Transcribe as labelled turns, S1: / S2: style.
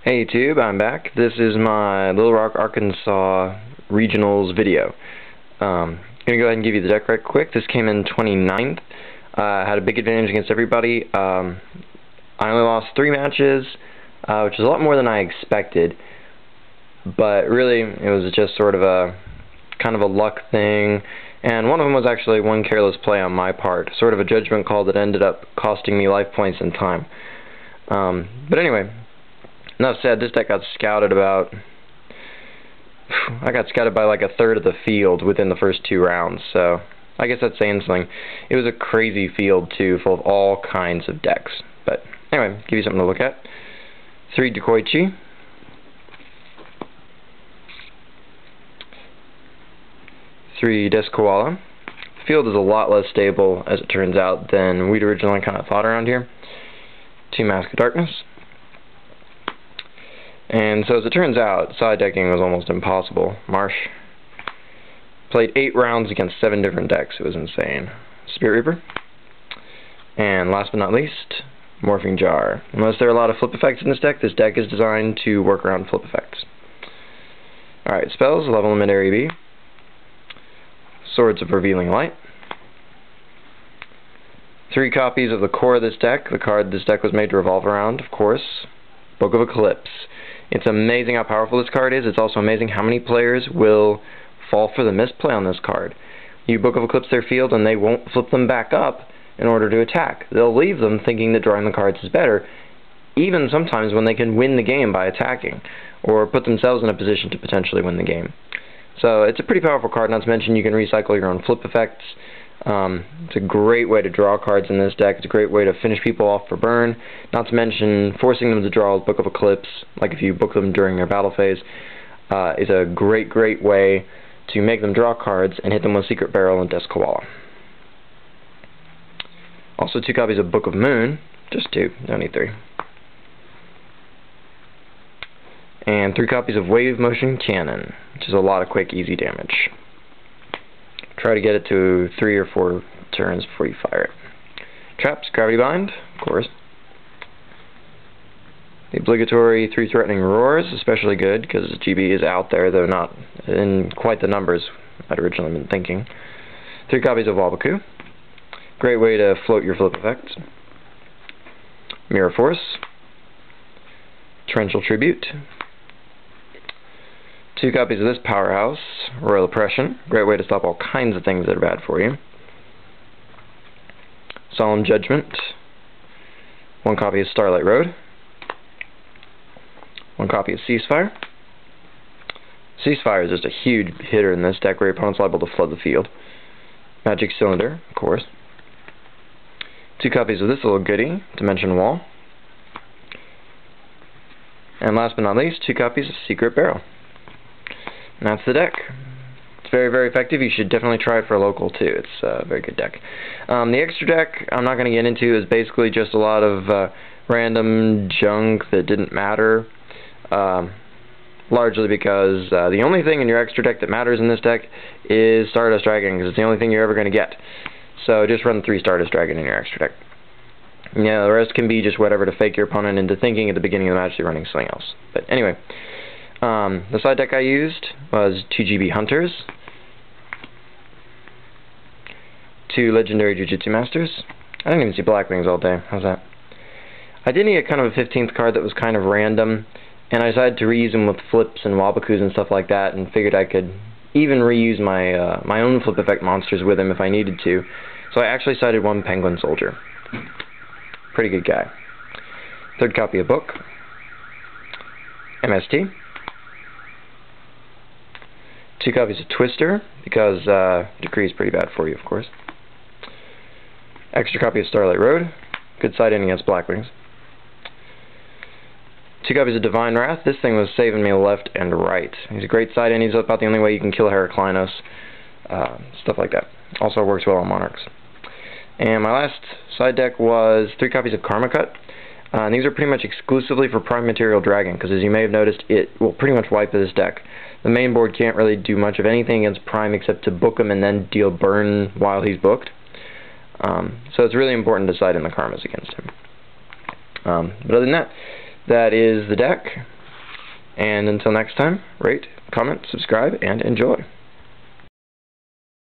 S1: Hey YouTube, I'm back. This is my Little Rock, Arkansas Regionals video. Gonna go ahead and give you the deck right quick. This came in 29th. Had a big advantage against everybody. I only lost 3 matches, which is a lot more than I expected. But really, it was just sort of a kind of a luck thing. And one of them was actually one careless play on my part. Sort of a judgment call that ended up costing me life points and time. But anyway, enough said. This deck got scouted about... I got scouted by like a third of the field within the first 2 rounds, so I guess that's saying something. It was a crazy field, too, full of all kinds of decks. But anyway, give you something to look at. 3 Dekoichi. 3 Descoala. The field is a lot less stable, as it turns out, than we'd originally kind of thought around here. 2 Mask of Darkness. And so as it turns out, side decking was almost impossible. Marsh played 8 rounds against 7 different decks. It was insane. Spirit Reaper. And last but not least, Morphing Jar. Unless there are a lot of flip effects in this deck is designed to work around flip effects. Alright, spells, level limit area B. Swords of Revealing Light. 3 copies of the core of this deck. The card this deck was made to revolve around, of course. Book of Eclipse. It's amazing how powerful this card is. It's also amazing how many players will fall for the misplay on this card. You Book of Eclipse their field and they won't flip them back up in order to attack. They'll leave them thinking that drawing the cards is better, even sometimes when they can win the game by attacking, or put themselves in a position to potentially win the game. So it's a pretty powerful card, not to mention you can recycle your own flip effects. It's a great way to draw cards in this deck. It's a great way to finish people off for burn, not to mention forcing them to draw Book of Eclipse, like if you book them during their battle phase, is a great way to make them draw cards and hit them with Secret Barrel and Descoala. Also 2 copies of Book of Moon, just 2, don't need 3. And 3 copies of Wave Motion Cannon, which is a lot of quick, easy damage. Try to get it to 3 or 4 turns before you fire it. Traps, Gravity Bind, of course. The obligatory 3 Threatening Roars, especially good, because GB is out there, though not in quite the numbers I'd originally been thinking. 3 copies of Wabaku. Great way to float your flip effects. Mirror Force. Torrential Tribute. 2 copies of this powerhouse, Royal Oppression. Great way to stop all kinds of things that are bad for you. Solemn Judgment. 1 copy of Starlight Road. 1 copy of Ceasefire. Ceasefire is just a huge hitter in this deck where your opponent's liable to flood the field. Magic Cylinder, of course. 2 copies of this little goodie, Dimension Wall. And last but not least, 2 copies of Secret Barrel. And that's the deck. It's very effective. You should definitely try it for a local too. It's a very good deck. The extra deck I'm not going to get into is basically just a lot of random junk that didn't matter. Largely because the only thing in your extra deck that matters in this deck is Stardust Dragon, because it's the only thing you're ever going to get. So just run 3 Stardust Dragon in your extra deck. Yeah, the rest can be just whatever to fake your opponent into thinking at the beginning of the match you're running something else. But anyway. The side deck I used was 2 GB Hunters, 2 Legendary Jujutsu Masters. I didn't even see Blackwings all day. How's that? I did need a kind of a 15th card that was kind of random, and I decided to reuse them with flips and Wabakus and stuff like that, and figured I could even reuse my my own flip effect monsters with him if I needed to. So I actually sided 1 Penguin Soldier. Pretty good guy. 3rd copy of Book. MST. 2 copies of Twister, because Decree is pretty bad for you, of course. Extra copy of Starlight Road. Good side-in against Blackwings. 2 copies of Divine Wrath. This thing was saving me left and right. He's a great side-in. He's about the only way you can kill Heraclinos. Stuff like that. Also works well on Monarchs. And my last side deck was 3 copies of Karma Cut. And these are pretty much exclusively for Prime Material Dragon, because as you may have noticed, it will pretty much wipe this deck. The main board can't really do much of anything against Prime except to book him and then deal burn while he's booked. So it's really important to side in the Karmas against him. But other than that, that is the deck. And until next time, rate, comment, subscribe, and enjoy.